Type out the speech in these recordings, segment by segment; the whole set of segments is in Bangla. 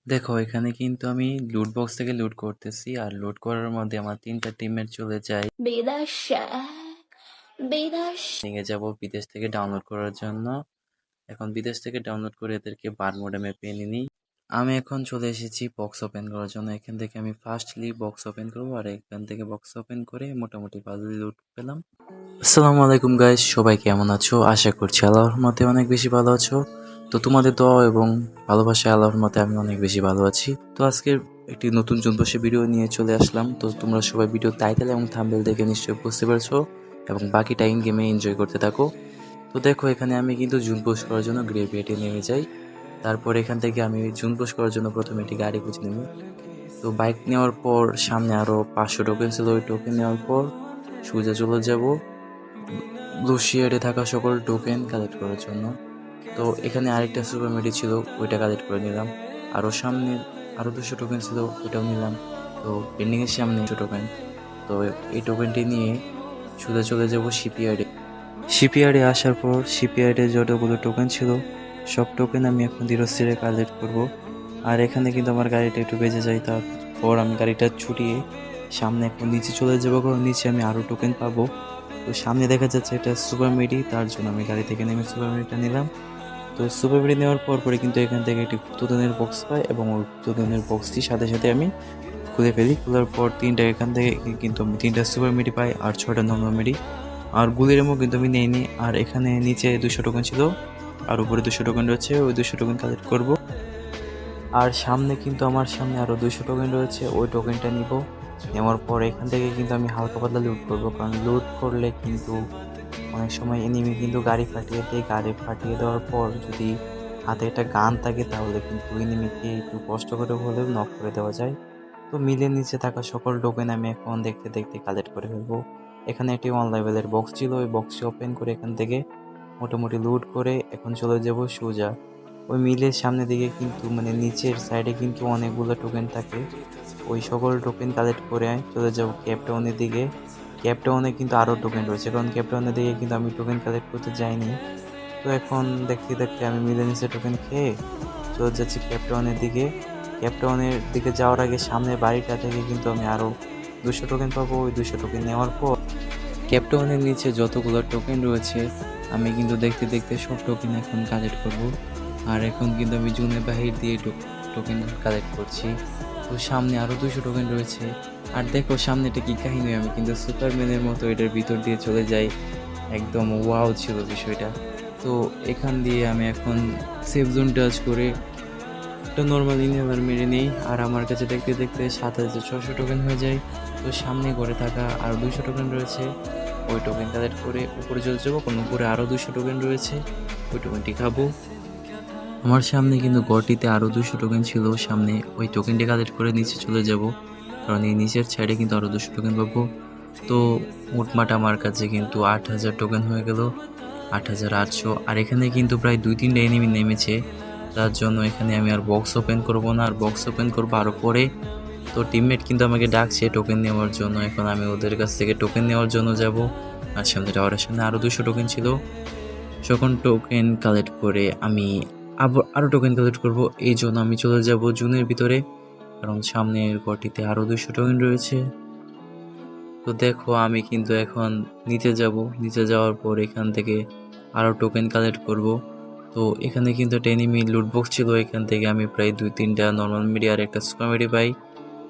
দেখো এখানে কিন্তু আমি লুট বক্স থেকে লুট করতেছি, আর লুট করার মধ্যে আমার 3টা টিমমেট চলে যায়। নিয়ে যাব বিদেশ থেকে ডাউনলোড করার জন্য। এখন বিদেশ থেকে ডাউনলোড করে এদেরকে বার মোডে মেপে নিই। আমি এখন চলে এসেছি বক্স ওপেন করার জন্য। এখান থেকে আমি ফার্স্টলি বক্স ওপেন করবো, আর এখান থেকে বক্স ওপেন করে মোটামুটি ভালো লুট পেলাম। আসসালামু আলাইকুম গাইস, সবাই কেমন আছো? আশা করছি আল্লাহর রহমতে অনেক বেশি ভালো আছো। তো তোমাদের দোয়া এবং ভালোবাসা আল্লাহর রহমতে আমি অনেক বেশি ভালো আছি। তো আজকের একটি নতুন জুনপোষে ভিডিও নিয়ে চলে আসলাম। তো তোমরা সবাই ভিডিও টাইটেল এবং থাম্বনেল দেখে নিশ্চয়ই বুঝতে পারছো, এবং বাকি টাইম গেমে এনজয় করতে থাকো। তো দেখো এখানে আমি কিন্তু জুনপোষ করার জন্য গ্রেভিয়েটে নেমে যাই। তারপর এখান থেকে আমি জুনপোষ করার জন্য প্রথমে একটি গাড়ি খুঁজে নেব। তো বাইক নেওয়ার পর সামনে আরও 500 টোকেন ছিল, ওই টোকেন নেওয়ার পর সোজা চলে যাব ব্লু শেয়ারে থাকা সকল টোকেন কালেক্ট করার জন্য। তো এখানে আরেকটা সুপার মেডি ছিল, ওইটা কালেক্ট করে নিলাম। আরও সামনে আরও 200 টোকেন ছিল, ওইটাও নিলাম। তো পেন্ডিংয়ের সামনে 200 টোকেন। তো এই টোকেনটি নিয়ে সোজা চলে যাব শিপইয়ার্ডে। শিপইয়ার্ডে আসার পর শিপইয়ার্ডে যতগুলো টোকেন ছিল সব টোকেন আমি এখন ধীরস্থিরে কালেক্ট করব। আর এখানে কিন্তু আমার গাড়িটা একটু বেজে যায়, তারপর আমি গাড়িটা ছুটিয়ে সামনে এখন নিচে চলে যাবো, কারণ নিচে আমি আরও টোকেন পাবো। তো সামনে দেখা যাচ্ছে এটা সুপার মেডি, তার জন্য আমি গাড়ি থেকে নেমে সুপার মেডিটা নিলাম। তো সুপার মেডি নেওয়ার পরে কিন্তু এখান থেকে একটি গুপ্তধনের বক্স পাই, এবং ওই গুপ্তধনের বক্সটির সাথে সাথে আমি খুলে ফেলি। খোলার পর এখান থেকে কিন্তু আমি 3টা সুপার মেডি পাই আর 6টা নর্মাল মেডি। আর গুলির এমও কিন্তু আমি নেইনি। আর এখানে নিচে 200 টোকেন ছিল, আর উপরে 200 টোকেন রয়েছে, ওই 200 টোকেন কালেক্ট করব। আর সামনে কিন্তু আমার সামনে আরও 200 টোকেন রয়েছে, ওই টোকেনটা নিব। নেওয়ার পর এখান থেকে কিন্তু আমি হালকা পাতলা লুট করবো, কারণ লুট করলে কিন্তু অনেক সময় এনিমি কিন্তু গাড়ি ফাটিয়ে দেয়। গাড়ি ফাটিয়ে দেওয়ার পর যদি হাতে একটা গান থাকে তাহলে কিন্তু এনিমিকে একটু কষ্ট করে হলেও নক করে দেওয়া যায়। তো মিলের নিচে থাকা সকল টোকেন আমি এখন দেখতে দেখতে কালেক্ট করে ফেলবো। এখানে একটি 1 লেভেলের বক্স ছিল, ওই বক্সটি ওপেন করে এখান থেকে মোটামুটি লুট করে এখন চলে যাব সোজা ওই মিলের সামনের দিকে। কিন্তু মানে নিচের সাইডে কিন্তু অনেকগুলো টোকেন থাকে, ওই সকল টোকেন কালেক্ট করে চলে যাব ক্যাপটাউনের দিকে। ক্যাপটাউনে কিন্তু আরও টোকেন রয়েছে, কারণ ক্যাপটাউনের দিকে কিন্তু আমি টোকেন কালেক্ট করতে যাইনি। তো এখন দেখতে দেখতে আমি মিলের নিচে টোকেন খেয়ে চলে যাচ্ছি ক্যাপটাউনের দিকে। ক্যাপটাউনের দিকে যাওয়ার আগে সামনের বাড়িটা থেকে কিন্তু আমি আরও 200 টোকেন পাবো। ওই 200 টোকেন নেওয়ার পর ক্যাপটাউনের নিচে যতগুলো টোকেন রয়েছে আমি কিন্তু দেখতে দেখতে সব টোকেন এখন কালেক্ট করব। আর এখন কিন্তু আমি জুনের বাহির দিয়ে টোকেন কালেক্ট করছি। তো সামনে আরও 200 টোকেন রয়েছে। আর দেখো সামনে এটা কি কাহিনী, আমি কিন্তু সুপারম্যানের মতো এটার ভিতর দিয়ে চলে যাই। একদম ওয়াও ছিল বিষয়টা। তো এখান দিয়ে আমি এখন সেফ জোন টাচ করে একটা নর্মাল ইনহেলার মেরে নিই। আর আমার কাছে দেখতে দেখতে 7600 টোকেন হয়ে যায়। তো সামনে ঘরে থাকা আরও 200 টোকেন রয়েছে, ওই টোকেন কালেক্ট করে উপরে চলে যাবো, কারণ উপরে আরও 200 টোকেন রয়েছে, ওই টোকেনটি খাবো। আমার সামনে কিন্তু গড়টিতে আরও 200 টোকেন ছিল, সামনে ওই টোকেনটি কালেক্ট করে নিচে চলে যাব, কারণ এই নিচের সাইডে কিন্তু আরও 200 টোকেন পাবো। তো মোটমাট আমার কাছে কিন্তু 8000 টোকেন হয়ে গেল, 8800। আর এখানে কিন্তু প্রায় 2-3টা এনিমি নেমেছে, তার জন্য এখানে আমি আর বক্স ওপেন করব না, আর বক্স ওপেন করবো আরও পরে। তো টিমমেট কিন্তু আমাকে ডাকছে টোকেন নেওয়ার জন্য, এখন আমি ওদের কাছ থেকে টোকেন নেওয়ার জন্য যাব। আর সামনে টাওয়ারের সামনে আরও 200 টোকেন ছিল, যখন টোকেন কালেক্ট করে আমি আরও টোকেন কালেক্ট করব। এই জন্য আমি চলে যাব জুনের ভিতরে, কারণ সামনের ঘরটিতে আরও 200 টোকেন রয়েছে। তো দেখো আমি কিন্তু এখন নিচে যাব, নিচে যাওয়ার পর এখান থেকে আরও টোকেন কালেক্ট করব। তো এখানে কিন্তু একটা এনিমি লুটবক্স ছিল, এখান থেকে আমি প্রায় 2-3টা নর্মাল মিডি আর একটা সুপার মিডি পাই।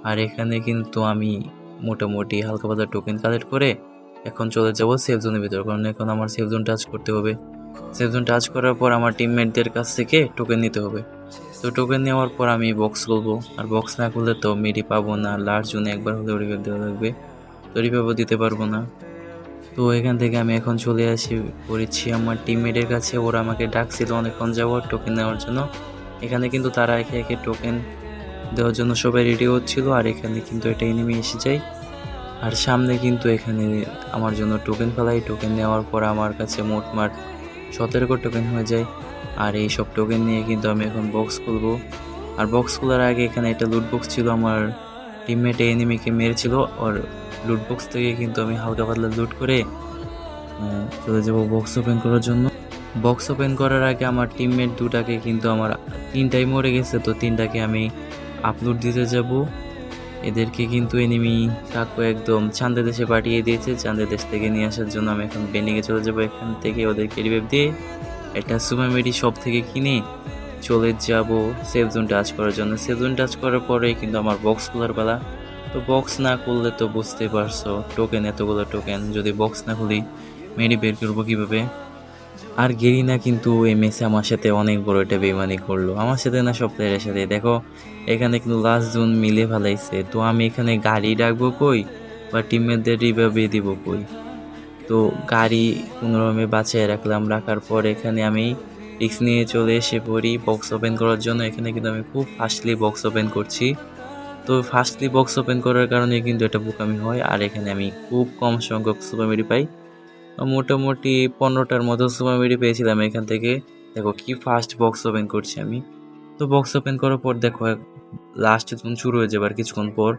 আর এখানে কিন্তু আমি মোটামুটি হালকা পাতলা টোকেন কালেক্ট করে এখন চলে যাব সেফ জোনের ভিতর, কারণ এখন আমার সেফ জোন টাচ করতে হবে। সেফ জোন টাচ করার পর আমার টিমমেটদের কাছ থেকে টোকেন নিতে হবে। তো টোকেন নেওয়ার পর আমি বক্স খুলবো, আর বক্স না খুললে তো মিডি পাবো না, লাস্ট জোনে একবার হলেও রিভাইভ দেওয়া লাগবে, তো রিভাইভও দিতে পারবো না। তো এখান থেকে আমি এখন চলে আসি পড়েছি আমার টিমমেটের কাছে, ওরা আমাকে ডাকছিল অনেকক্ষণ যাবো টোকেন নেওয়ার জন্য। এখানে কিন্তু তারা একে একে টোকেন দেওয়ার জন্য সবাই রেডি হচ্ছিল, আর এখানে কিন্তু একটা এনিমি এসে যায়। আর সামনে কিন্তু এখানে আমার জন্য টোকেন ফেলাই, টোকেন নেওয়ার পর আমার কাছে মোটমাট 17 টোকেন হয়ে যায়। আর এই সব টোকেন নিয়ে কিন্তু আমি এখন বক্স খুলবো। আর বক্স খোলার আগে এখানে একটা লুট বক্স ছিল, আমার টিমমেটে এনিমিকে মেরেছিল, আর লুট বক্স থেকে কিন্তু আমি হালকা পাতলা লুট করে চলে যাবো বক্স ওপেন করার জন্য। বক্স ওপেন করার আগে আমার টিমমেট দুটাকে কিন্তু আমার 3টাই মরে গেছে, তো 3টাকে আমি আপলোড দিতে যাব। এদেরকে কিন্তু এনিমি কাকু একদম চাঁদে দেশে পাঠিয়ে দিয়েছে। চাঁদে দেশ থেকে নিয়ে আসার জন্য আমি এখন বেন্ডিংয়ে চলে যাব। এখান থেকে ওদেরকে রিভাইভ দিয়ে একটা সুপার মেডি শপ থেকে কিনে চলে যাব সেফ জোন টাচ করার জন্য। সেফ জোন টাচ করার পরেই কিন্তু আমার বক্স খোলার বেলা। তো বক্স না খুললে তো বুঝতে পারছো, টোকেন এতগুলো টোকেন, যদি বক্স না খুলি মেডি বের করবো কীভাবে। আর গেরিনা কিন্তু এই ম্যাচে আমার সাথে অনেক বড় একটা বেইমানি করলো, আমার সাথে না সব প্লেয়ারের সাথে। দেখো এখানে কিন্তু লাস্ট জোন মিলে ফেলাইছে, তো আমি এখানে গাড়ি ডাকবো কই বা টিমমেটদের রিভাইভ দিব কই। তো গাড়ি কোনোরকমে বাঁচিয়ে রাখলাম, রাখার পর এখানে আমি রিস্ক নিয়ে চলে এসে পড়ি বক্স ওপেন করার জন্য। এখানে কিন্তু আমি খুব ফাস্টলি বক্স ওপেন করছি। তো ফাস্টলি বক্স ওপেন করার কারণে কিন্তু এটা বোকামি হয়, আর এখানে আমি খুব কম সংখ্যক সুপার মেডি পাই। মোটামুটি 15টার মতো সুপার মেডি পেয়েছিলাম এখান থেকে। দেখো কি ফাস্ট বক্স ওপেন করছি আমি। তো বক্স ওপেন করার পর দেখো লাস্ট জুন শুরু হয়ে যাবে আর কিছুক্ষণ পর।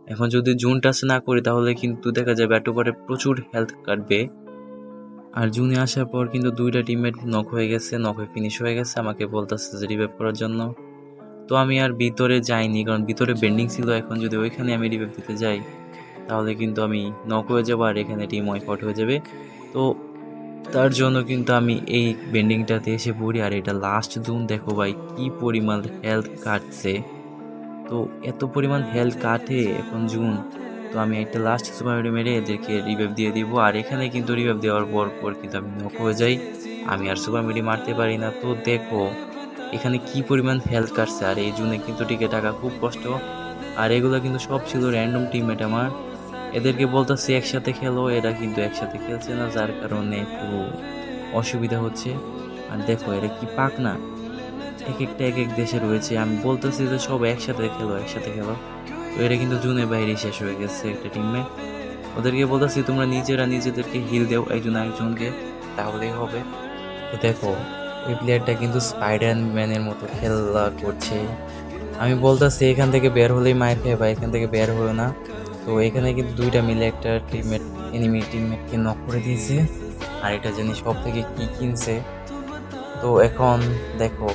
এখন যদি জুন টাচ না করি তাহলে কিন্তু দেখা যাবে একটু পরে প্রচুর হেলথ কাটবে। আর জুনে আসার পর কিন্তু 2টা টিমমেট নক হয়ে গেছে, নক হয়ে ফিনিশ হয়ে গেছে, আমাকে বলতেছে যে রিভাইভ করার জন্য। তো আমি আর ভিতরে যাইনি, কারণ ভিতরে বেন্ডিং ছিল। এখন যদি ওইখানে আমি রিভাইভ দিতে যাই তাহলে কিন্তু আমি নক হয়ে যাবো আর এখানে টিম ওয়াইপ আউট হয়ে যাবে। তো তার জন্য কিন্তু আমি এই বেন্ডিংটাতে এসে পড়ি। আর এটা লাস্ট জুন, দেখো ভাই কি পরিমাণ হেলথ কাটছে। তো এত পরিমাণ হেলথ কাটে এখন জুন। তো আমি একটা লাস্ট সুপার মেরে এদেরকে রিভাইভ দিয়ে দিব। আর এখানে কিন্তু রিভাইভ দেওয়ার পর কিন্তু আমি নক হয়ে যাই, আমি আর সুপার মেডি মারতে পারি না। তো দেখো এখানে কি পরিমাণ হেলথ কাটছে। আর এই জুনে কিন্তু টিকে থাকা খুব কষ্ট। আর এগুলো কিন্তু সব ছিল র্যান্ডম টিমমেট আমার। এদেরকে বলতেছি একসাথে খেলো, এরা কিন্তু একসাথে খেলছে না, যার কারণে একটু অসুবিধা হচ্ছে। আর দেখো এরা কি পাক না, এক একটা এক এক দেশে রয়েছে। আমি বলতেছি যে সব একসাথে খেলো একসাথে খেলো, তো এরা কিন্তু জুনের বাইরে শেষ হয়ে গেছে একটা টিমে। ওদেরকে বলতেছি তোমরা নিজেরা নিজেদেরকে হিল দেও একজন আরেকজনকে, তাহলেই হবে। তো দেখো ওই প্লেয়ারটা কিন্তু স্পাইডারম্যানের মতো খেলা করছে। আমি বলতেছি এখান থেকে বের হলেই মায়ের খেয়ে ভাই, এখান থেকে বের হলো না। তো এখানে কিন্তু 2টা মিলে একটা টিমমেট এনিমি টিমমেটকে নক করে দিয়েছে। আর এটা জানি সব থেকে কি কিনছে। তো এখন দেখো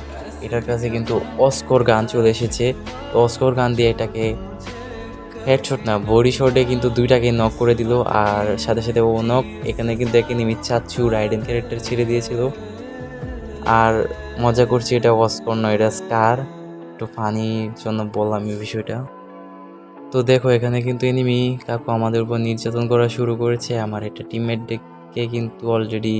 এটার কাছে কিন্তু অস্কর গান চলে এসেছে। তো অস্কর গান দিয়ে এটাকে হেডশট না বডি শটে কিন্তু 2টাকে নক করে দিল। আর সাথে সাথে ও নক। এখানে কিন্তু একে নিমি চাচ্ছু রাইডেন ক্যারেক্টার ছেড়ে দিয়েছিল। আর মজা করছি, এটা অস্কর নয়, এটা স্কার। একটু ফানির জন্য বললাম এই বিষয়টা। তো দেখো এখানে কিন্তু এনিমি কাকু আমাদের উপর নির্যাতন করা শুরু করেছে। আমার একটা টিমমেটকে কিন্তু অলরেডি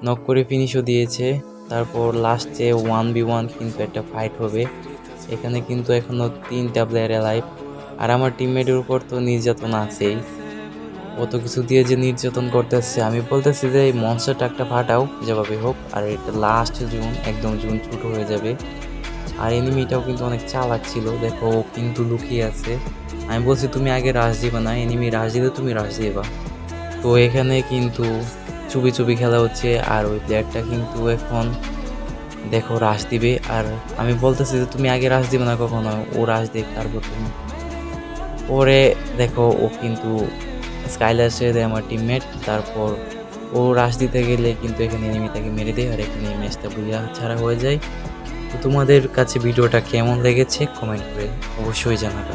নক করে ফিনিশও দিয়েছে। তারপর লাস্টে 1v1 কিন্তু একটা ফাইট হবে। এখানে কিন্তু এখনো 3টা প্লেয়ার লাইভ। আর আমার টিমমেটের উপর তো নির্যাতন আছেই, কত কিছু দিয়ে যে নির্যাতন করতেছে। আমি বলতেছি যে এই মনস্টার ট্রাকটা ফাটাও যেভাবে হোক। আর এটা লাস্ট জুন, একদম জুন ছোট হয়ে যাবে। আর এনিমিটাও কিন্তু অনেক চালাক ছিল, দেখো ও কিন্তু লুকিয়ে আছে। আমি বলছি তুমি আগে রাশ দিবা না, এনিমি রাশ দিলে তুমি রাশ দিবা। তো এখানে কিন্তু চুপি চুপি খেলা হচ্ছে। আর ওই প্লেয়ারটা কিন্তু এখন দেখো রাশ দিবে। আর আমি বলতেছি যে তুমি আগে রাশ দিবে না কখনো, ও রাশ দিক তারপর তুমি। পরে দেখো ও কিন্তু স্কাইলার ছেড়ে দেয় আমার টিমমেট। তারপর ও রাশ দিতে গেলে কিন্তু এখানে এনিমি তাকে মেরে দেয়। আর এখানে ম্যাচটা বুঝা ছাড়া হয়ে যায়। তো তোমাদের কাছে ভিডিওটা কেমন লেগেছে কমেন্ট করে অবশ্যই জানাবে।